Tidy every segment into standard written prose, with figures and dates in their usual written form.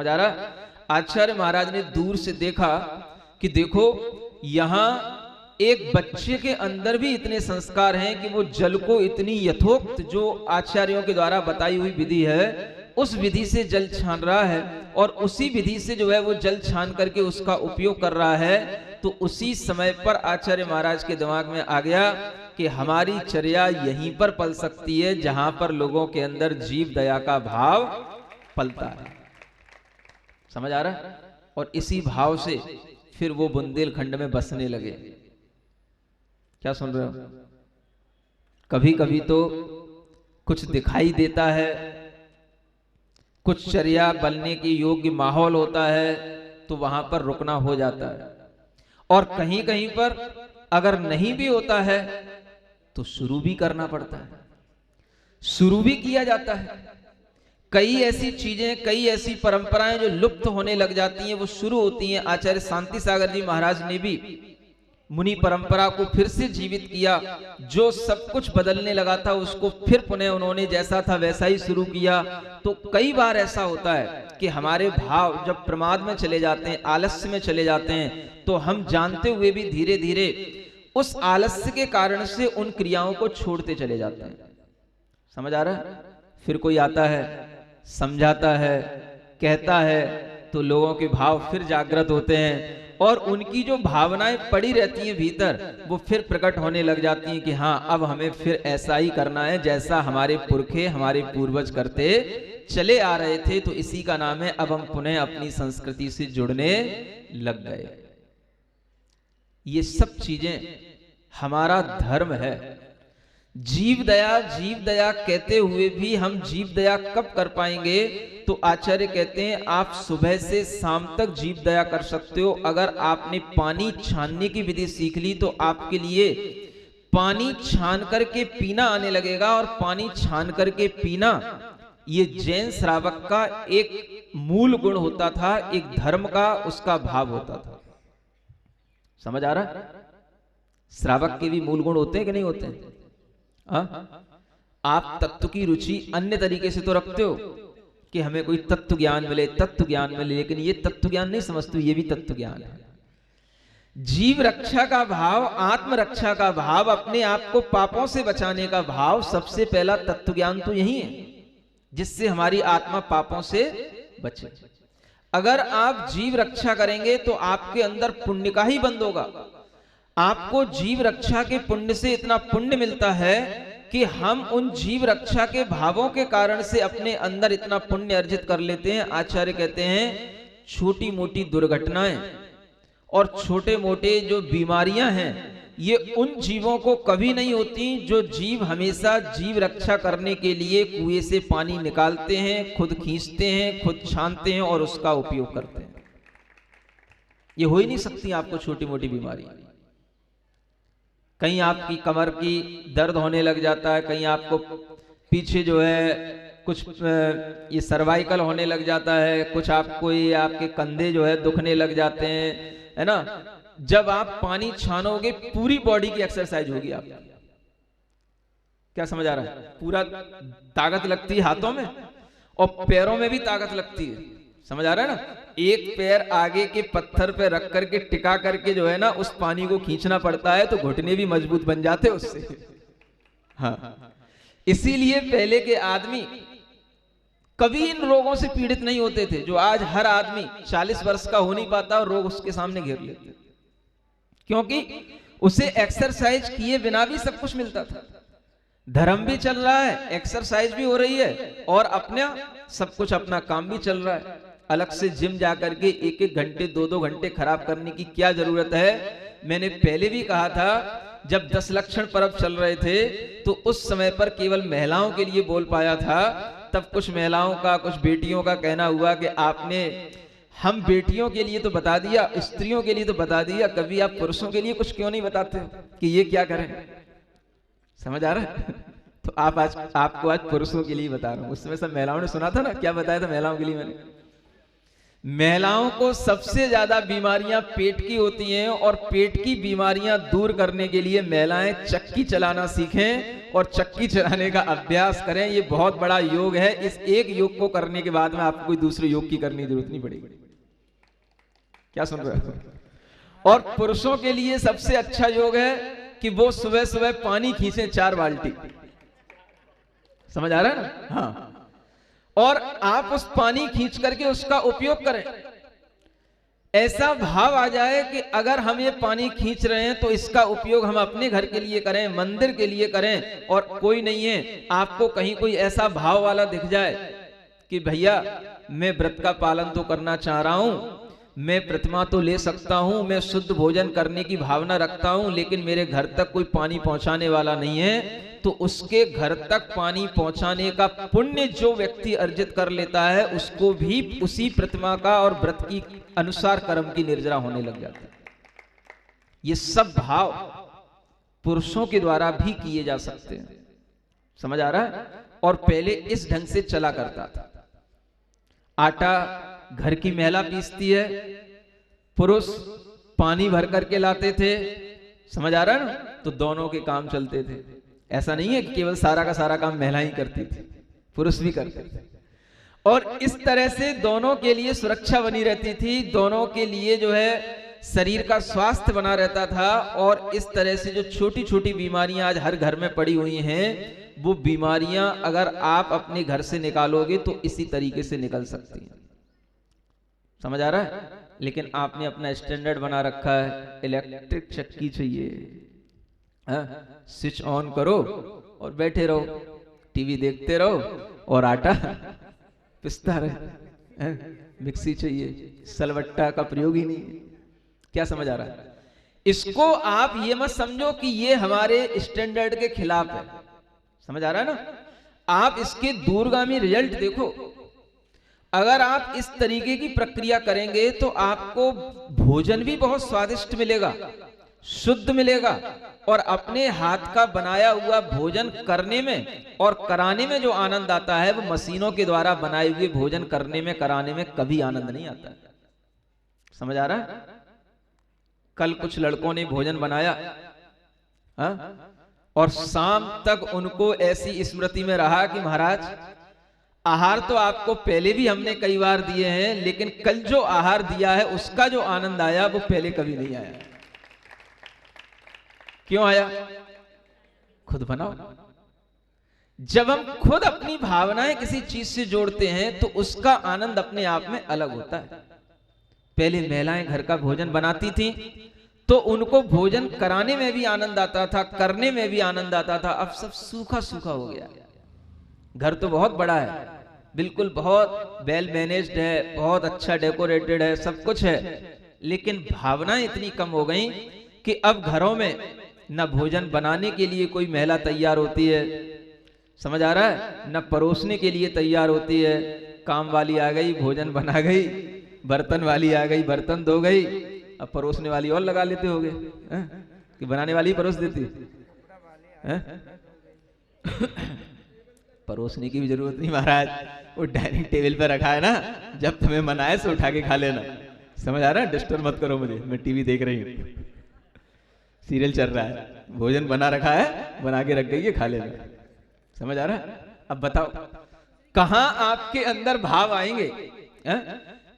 समझ आ रहा? आचार्य महाराज ने दूर से देखा कि देखो यहां एक बच्चे के अंदर भी इतने संस्कार हैं कि वो जल को इतनी यथोक्त जो आचार्यों के द्वारा बताई हुई विधि है उस विधि से जल छान रहा है, और उसी विधि से जो है वो जल छान करके उसका उपयोग कर रहा है। तो उसी समय पर आचार्य महाराज के दिमाग में आ गया कि हमारी चर्या यहीं पर पल सकती है जहां पर लोगों के अंदर जीव दया का भाव पलता है। समझ आ रहा? और इसी भाव से फिर वो बुंदेलखंड में बसने लगे। क्या सुन रहे हो? कभी कभी तो कुछ दिखाई देता है, कुछ चर्या बनने के योग्य माहौल होता है तो वहां पर रुकना हो जाता है, और कहीं कहीं पर अगर नहीं भी होता है तो शुरू भी करना पड़ता है, शुरू भी किया जाता है। कई ऐसी चीजें, कई ऐसी परंपराएं जो लुप्त होने लग जाती हैं वो शुरू होती हैं। आचार्य शांति सागर जी महाराज ने भी मुनि परंपरा को फिर से जीवित किया। जो सब कुछ बदलने लगा था उसको फिर पुनः उन्होंने जैसा था वैसा ही शुरू किया। तो कई बार ऐसा होता है कि हमारे भाव जब प्रमाद में चले जाते हैं, आलस्य में चले जाते हैं, तो हम जानते हुए भी धीरे धीरे उस आलस्य के कारण से उन क्रियाओं को छोड़ते चले जाते हैं। समझ आ रहा है? फिर कोई आता है, समझाता है, कहता है, तो लोगों के भाव फिर जागृत होते हैं, और उनकी जो भावनाएं पड़ी रहती हैं भीतर वो फिर प्रकट होने लग जाती हैं कि हाँ अब हमें फिर ऐसा ही करना है जैसा हमारे पुरखे, हमारे पूर्वज करते चले आ रहे थे। तो इसी का नाम है अब हम पुनः अपनी संस्कृति से जुड़ने लग गए। ये सब चीजें हमारा धर्म है। जीव दया कहते हुए भी हम जीव दया कब कर पाएंगे? तो आचार्य कहते हैं आप सुबह से शाम तक जीव दया कर सकते हो। अगर आपने पानी छानने की विधि सीख ली तो आपके लिए पानी छान करके पीना आने लगेगा, और पानी छान करके पीना ये जैन श्रावक का एक मूल गुण होता था, एक धर्म का उसका भाव होता था। समझ आ रहा? श्रावक के भी मूल गुण होते हैं कि नहीं होते हैं? आप तत्व की रुचि अन्य तरीके से तो रखते हो कि हमें कोई तत्व ज्ञान मिले, तत्व ज्ञान मिले, लेकिन ये तत्व ज्ञान नहीं समझते, ये भी तत्व ज्ञान है। जीव रक्षा का भाव, आत्म रक्षा का भाव, अपने आप को पापों से बचाने का भाव, सबसे पहला तत्व ज्ञान तो यही है जिससे हमारी आत्मा पापों से बचे। अगर आप जीव रक्षा करेंगे तो आपके अंदर पुण्य का ही बंद होगा। आपको जीव रक्षा के पुण्य से इतना पुण्य मिलता है कि हम उन जीव रक्षा के भावों के कारण से अपने अंदर इतना पुण्य अर्जित कर लेते हैं। आचार्य कहते हैं छोटी मोटी दुर्घटनाएं और छोटे मोटे जो बीमारियां हैं ये उन जीवों को कभी नहीं होती जो जीव हमेशा जीव रक्षा करने के लिए कुएं से पानी निकालते हैं, खुद खींचते हैं, खुद छानते हैं और उसका उपयोग करते हैं। ये हो ही नहीं सकती आपको छोटी मोटी बीमारी। कहीं आपकी कमर की दर्द होने लग जाता है, कहीं आपको पीछे जो है कुछ ये सर्वाइकल होने लग जाता है, कुछ आपको ये आपके कंधे जो है दुखने लग जाते हैं, है ना। जब आप पानी छानोगे पूरी बॉडी की एक्सरसाइज होगी आपकी। क्या समझ आ रहा है? पूरा ताकत लगती है हाथों में और पैरों में भी ताकत लगती है। समझ आ रहा है ना? एक पैर आगे के पत्थर पे रख करके टिका करके जो है ना उस पानी को खींचना पड़ता है तो घुटने भी मजबूत बन जाते हैं उससे। हाँ, इसीलिए पहले के आदमी कभी इन रोगों से पीड़ित नहीं होते थे जो आज हर आदमी 40 वर्ष का हो नहीं पाता और रोग उसके सामने घेर लेते, क्योंकि उसे एक्सरसाइज किए बिना भी सब कुछ मिलता था। धर्म भी चल रहा है, एक्सरसाइज भी हो रही है और अपना सब कुछ, अपना काम भी चल रहा है। अलग से जिम जाकर के 1-1 घंटे 2-2 घंटे खराब करने की क्या जरूरत है? मैंने पहले भी कहा था जब 10 लक्षण पर्व चल रहे थे तो उस समय पर केवल महिलाओं के लिए बोल पाया था। तब कुछ महिलाओं का, कुछ बेटियों का कहना हुआ कि आपने हम बेटियों के लिए तो बता दिया, स्त्रियों के लिए तो बता दिया, कभी आप पुरुषों के लिए कुछ क्यों नहीं बताते हो कि ये क्या करें? समझ आ रहा है? तो आपको आज पुरुषों के लिए बता रहा हूं। उस समय सब महिलाओं ने सुना था ना, क्या बताया था महिलाओं के लिए मैंने? महिलाओं को सबसे ज्यादा बीमारियां पेट की होती हैं और पेट की बीमारियां दूर करने के लिए महिलाएं चक्की चलाना सीखें और चक्की चलाने का अभ्यास करें। ये बहुत बड़ा योग है। इस एक योग को करने के बाद में आपको कोई दूसरे योग की करने की जरूरत नहीं पड़ेगी। क्या सुन रहे हो? और पुरुषों के लिए सबसे अच्छा योग है कि वो सुबह सुबह पानी खींचे 4 बाल्टी। समझ आ रहा है ना? हाँ। और आप उस पानी खींच करके उसका उपयोग करें। ऐसा भाव आ जाए कि अगर हम ये पानी खींच रहे हैं तो इसका उपयोग हम अपने घर के लिए करें, मंदिर के लिए करें। और कोई नहीं है, आपको कहीं कोई ऐसा भाव वाला दिख जाए कि भैया मैं व्रत का पालन तो करना चाह रहा हूं, मैं प्रतिमा तो ले सकता हूं, मैं शुद्ध भोजन करने की भावना रखता हूं, लेकिन मेरे घर तक कोई पानी पहुंचाने वाला नहीं है, तो उसके घर तक पानी पहुंचाने का पुण्य जो व्यक्ति अर्जित कर लेता है उसको भी उसी प्रतिमा का और व्रत की अनुसार कर्म की निर्जरा होने लग जाती है। ये सब भाव पुरुषों के द्वारा भी किए जा सकते हैं। समझ आ रहा है? और पहले इस ढंग से चला करता था। आटा घर की महिला पीसती है, पुरुष पानी भर करके लाते थे। समझ आ रहा है ना? तो दोनों के काम चलते थे। ऐसा नहीं है कि केवल सारा का सारा काम महिला ही करती थी, पुरुष भी करते थे। और इस तरह से दोनों के लिए सुरक्षा बनी रहती थी, दोनों के लिए जो है शरीर का स्वास्थ्य बना रहता था। और इस तरह से जो छोटी छोटी बीमारियां आज हर घर में पड़ी हुई हैं, वो बीमारियां अगर आप अपने घर से निकालोगे तो इसी तरीके से निकल सकती हैं। समझ आ रहा है? लेकिन आपने अपना स्टैंडर्ड बना रखा है, इलेक्ट्रिक चक्की चाहिए, स्विच ऑन करो और बैठे रहो, टीवी देखते रहो और आटा पिसता रहे। मिक्सी चाहिए, सलवट्टा का प्रयोग ही नहीं। क्या समझ आ रहा है? इसको आप ये मत समझो कि ये हमारे स्टैंडर्ड के खिलाफ है। समझ आ रहा है ना? आप इसके दूरगामी रिजल्ट देखो। अगर आप इस तरीके की प्रक्रिया करेंगे तो आपको भोजन भी बहुत स्वादिष्ट मिलेगा, शुद्ध मिलेगा। और अपने हाथ का बनाया हुआ भोजन करने में और कराने में जो आनंद आता है, वो मशीनों के द्वारा बनाए हुए भोजन करने में कराने में कभी आनंद नहीं आता। समझ आ रहा है? कल कुछ लड़कों ने भोजन बनाया, और शाम तक उनको ऐसी स्मृति में रहा कि महाराज आहार तो आपको पहले भी हमने कई बार दिए हैं, लेकिन कल जो आहार दिया है उसका जो आनंद आया वो पहले कभी नहीं आया। क्यों आया? खुद बनाओ। जब हम खुद अपनी भावनाएं किसी चीज से जोड़ते हैं तो उसका आनंद अपने आप में अलग होता है। पहले महिलाएं घर का भोजन बनाती थी तो उनको भोजन कराने में भी आनंद आता था, करने में भी आनंद आता था। अब सब सूखा सूखा हो गया। घर तो बहुत बड़ा है, बिल्कुल बहुत वेल मैनेज्ड है, बहुत अच्छा डेकोरेटेड है, सब कुछ है, लेकिन भावनाएं इतनी कम हो गई कि अब घरों में न भोजन बनाने के लिए कोई महिला तैयार होती है, समझ आ रहा है, न परोसने के लिए तैयार होती है। काम वाली आ गई, भोजन बना गई, बर्तन वाली आ गई, बर्तन धो गई, अब परोसने वाली और लगा लेते होगे कि बनाने वाली परोस देती है। परोसने की भी जरूरत नहीं महाराज, वो डाइनिंग टेबल पर रखा है ना, जब तुम्हें मन आए तो उठा के खा लेना। समझ आ रहा है? डिस्टर्ब मत करो मुझे, मैं टीवी देख रही हूँ, सीरियल चल रहा है, भोजन बना रखा है, बना के रख गई है, खा लेना। समझ आ रहा है? अब बताओ कहां आपके अंदर भाव आएंगे,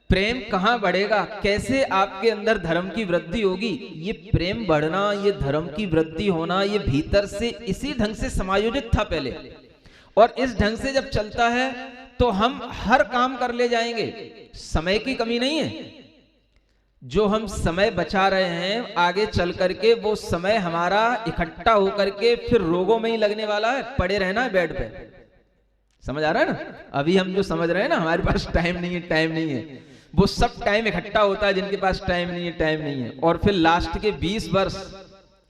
प्रेम कहां बढ़ेगा, कैसे आपके अंदर धर्म की वृद्धि होगी? ये प्रेम बढ़ना, ये धर्म की वृद्धि होना, ये भीतर से इसी ढंग से समायोजित था पहले। और इस ढंग से जब चलता है तो हम हर काम कर ले जाएंगे, समय की कमी नहीं है। जो हम समय बचा रहे हैं आगे चल करके, वो समय हमारा इकट्ठा होकर के फिर रोगों में ही लगने वाला है, पड़े रहना है बेड पे। समझ आ रहा है ना? अभी हम जो समझ रहे हैं ना हमारे पास टाइम नहीं है, टाइम नहीं है, वो सब टाइम इकट्ठा होता है जिनके पास टाइम नहीं है, टाइम नहीं है। और फिर लास्ट के 20 वर्ष,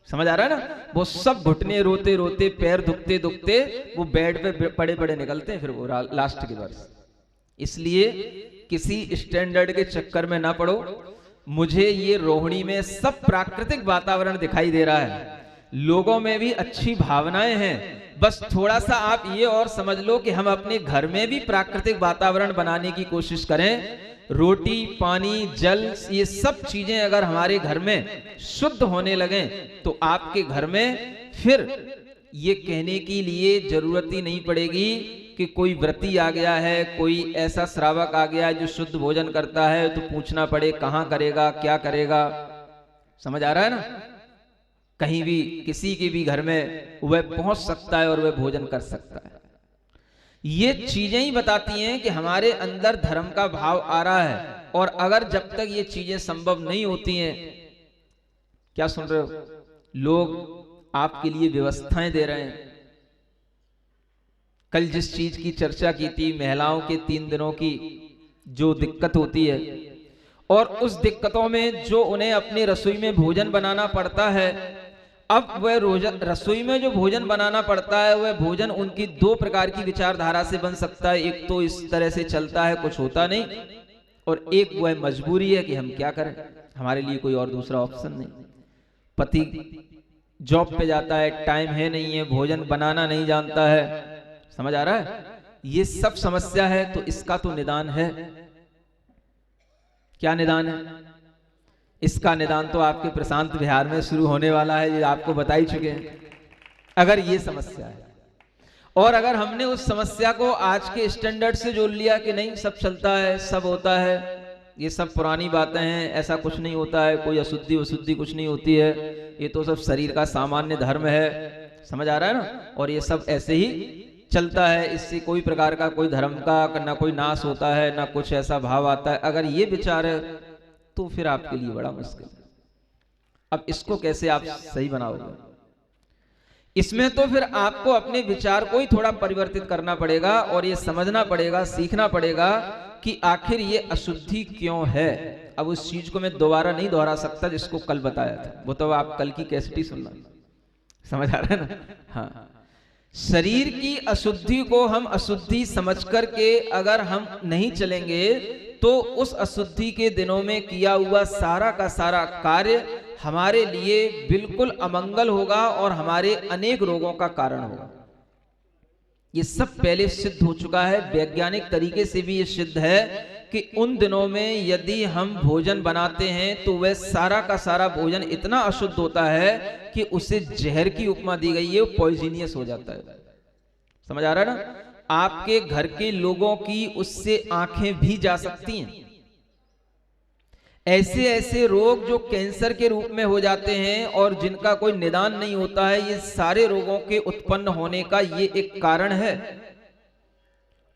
समझ आ रहा है ना, वो सब घुटने रोते रोते, पैर दुखते दुखते वो बेड पे पड़े पड़े निकलते हैं फिर वो लास्ट के वर्ष। इसलिए किसी स्टैंडर्ड के चक्कर में ना पड़ो। मुझे ये रोहिणी में सब प्राकृतिक वातावरण दिखाई दे रहा है, लोगों में भी अच्छी भावनाएं हैं। बस थोड़ा सा आप ये और समझ लो कि हम अपने घर में भी प्राकृतिक वातावरण बनाने की कोशिश करें। रोटी, पानी, जल, ये सब चीजें अगर हमारे घर में शुद्ध होने लगें तो आपके घर में फिर ये कहने के लिए जरूरत ही नहीं पड़ेगी कि कोई व्रती आ गया है, कोई ऐसा श्रावक आ गया है जो शुद्ध भोजन करता है, तो पूछना पड़े कहाँ करेगा, क्या करेगा। समझ आ रहा है ना? कहीं भी किसी के भी घर में वह पहुंच सकता है और वह भोजन कर सकता है। ये चीजें ही बताती हैं कि हमारे अंदर धर्म का भाव आ रहा है। और अगर जब तक ये चीजें संभव नहीं होती हैं, क्या सुन रहे हो, लोग आपके लिए व्यवस्थाएं दे रहे हैं। कल जिस चीज की चर्चा की थी, महिलाओं के 3 दिनों की जो दिक्कत होती है, और उस दिक्कतों में जो उन्हें अपनी रसोई में भोजन बनाना पड़ता है, अब वह रसोई में जो भोजन बनाना पड़ता है, वह भोजन उनकी 2 प्रकार की विचारधारा से बन सकता है। एक तो इस तरह से चलता है, कुछ होता नहीं, और एक वह मजबूरी है कि हम क्या करें, हमारे लिए कोई और दूसरा ऑप्शन नहीं। पति जॉब पे जाता है, टाइम है नहीं है, भोजन बनाना नहीं जानता है। समझ आ रहा है? ये सब समस्या है। तो इसका तो निदान है। क्या निदान है? इसका निदान तो आपके प्रशांत विहार में शुरू होने वाला है, ये आपको बता ही चुके हैं। अगर ये समस्या है, और अगर हमने उस समस्या को आज के स्टैंडर्ड से जोड़ लिया कि नहीं सब चलता है, सब होता है, ये सब पुरानी बातें हैं, ऐसा कुछ नहीं होता है, कोई अशुद्धि वशुद्धि कुछ नहीं होती है, ये तो सब शरीर का सामान्य धर्म है। समझ आ रहा है ना? और ये सब ऐसे ही चलता है, इससे कोई प्रकार का कोई धर्म का ना कोई नाश होता है, ना कुछ ऐसा भाव आता है। अगर ये विचार है तो फिर आपके लिए बड़ा मुश्किल है। अब इसको कैसे आप सही बनाओगे? इसमें तो फिर आपको अपने विचार को ही थोड़ा परिवर्तित करना पड़ेगा, और ये समझना पड़ेगा, सीखना पड़ेगा कि आखिर ये अशुद्धि क्यों है। अब उस चीज को मैं दोबारा नहीं दोहरा सकता जिसको कल बताया था, वो तो आप कल की कैसेट ही सुनना। समझ आ रहा है ना? हाँ, शरीर की अशुद्धि को हम अशुद्धि समझ करके अगर हम नहीं चलेंगे, तो उस अशुद्धि के दिनों में किया हुआ सारा का सारा कार्य हमारे लिए बिल्कुल अमंगल होगा और हमारे अनेक रोगों का कारण होगा। ये सब पहले सिद्ध हो चुका है, वैज्ञानिक तरीके से भी ये सिद्ध है कि उन दिनों में यदि हम भोजन बनाते हैं तो वह सारा का सारा भोजन इतना अशुद्ध होता है कि उसे जहर की उपमा दी गई है, वो पॉइजनियस हो जाता है। समझ आ रहा है ना? आपके घर के लोगों की उससे आंखें भी जा सकती हैं। ऐसे ऐसे रोग जो कैंसर के रूप में हो जाते हैं और जिनका कोई निदान नहीं होता है, ये सारे रोगों के उत्पन्न होने का ये एक कारण है।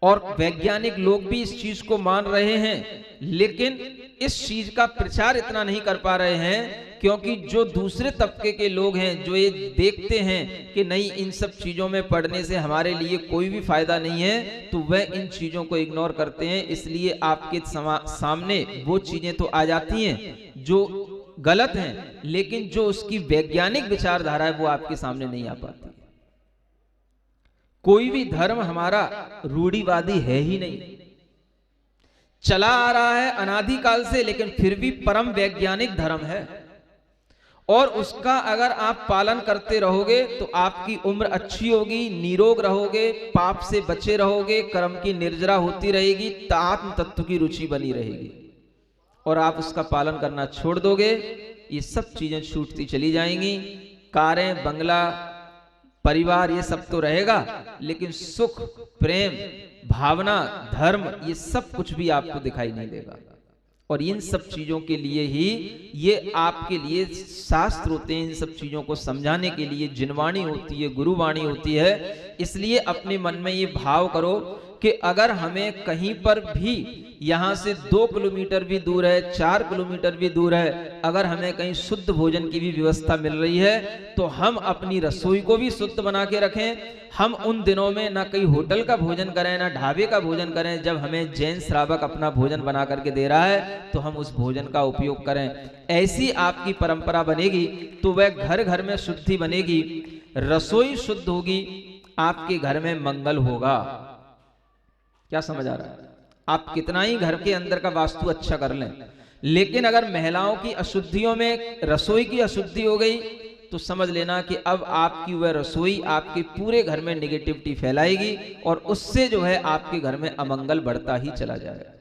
और वैज्ञानिक लोग भी इस चीज को मान रहे हैं, लेकिन इस चीज का प्रचार इतना नहीं कर पा रहे हैं, क्योंकि जो दूसरे तबके के लोग हैं जो ये देखते हैं कि नहीं इन सब चीजों में पढ़ने से हमारे लिए कोई भी फायदा नहीं है, तो वह इन चीजों को इग्नोर करते हैं। इसलिए आपके सामने वो चीजें तो आ जाती हैं जो गलत हैं, लेकिन जो उसकी वैज्ञानिक विचारधारा है वो आपके सामने नहीं आ पाती। कोई भी धर्म हमारा रूढ़िवादी है ही नहीं, चला आ रहा है अनादिकाल से, लेकिन फिर भी परम वैज्ञानिक धर्म है। और उसका अगर आप पालन करते रहोगे तो आपकी उम्र अच्छी होगी, निरोग रहोगे, पाप से बचे रहोगे, कर्म की निर्जरा होती रहेगी, आत्म तत्व की रुचि बनी रहेगी। और आप उसका पालन करना छोड़ दोगे, ये सब चीजें छूटती चली जाएंगी। कारें, बंगला, परिवार, ये सब तो रहेगा, लेकिन सुख, प्रेम, भावना, धर्म, ये सब कुछ भी आपको दिखाई नहीं देगा। और इन सब चीजों के लिए ही ये आपके लिए शास्त्र होते हैं, इन सब चीजों को समझाने के लिए जिनवाणी होती है, गुरुवाणी होती है। इसलिए अपने मन में ये भाव करो कि अगर हमें कहीं पर भी यहाँ से 2 किलोमीटर भी दूर है, 4 किलोमीटर भी दूर है, अगर हमें कहीं शुद्ध भोजन की भी व्यवस्था मिल रही है, तो हम अपनी रसोई को भी शुद्ध बना के रखें। हम उन दिनों में ना कहीं होटल का भोजन करें, ना ढाबे का भोजन करें। जब हमें जैन श्रावक अपना भोजन बना करके दे रहा है, तो हम उस भोजन का उपयोग करें। ऐसी आपकी परंपरा बनेगी तो वह घर घर में शुद्धि बनेगी, रसोई शुद्ध होगी, आपके घर में मंगल होगा। क्या समझ आ रहा है? आप कितना ही घर के अंदर का वास्तु अच्छा कर लें, लेकिन अगर महिलाओं की अशुद्धियों में रसोई की अशुद्धि हो गई, तो समझ लेना कि अब आपकी वह रसोई आपके पूरे घर में नेगेटिविटी फैलाएगी, और उससे जो है आपके घर में अमंगल बढ़ता ही चला जाएगा।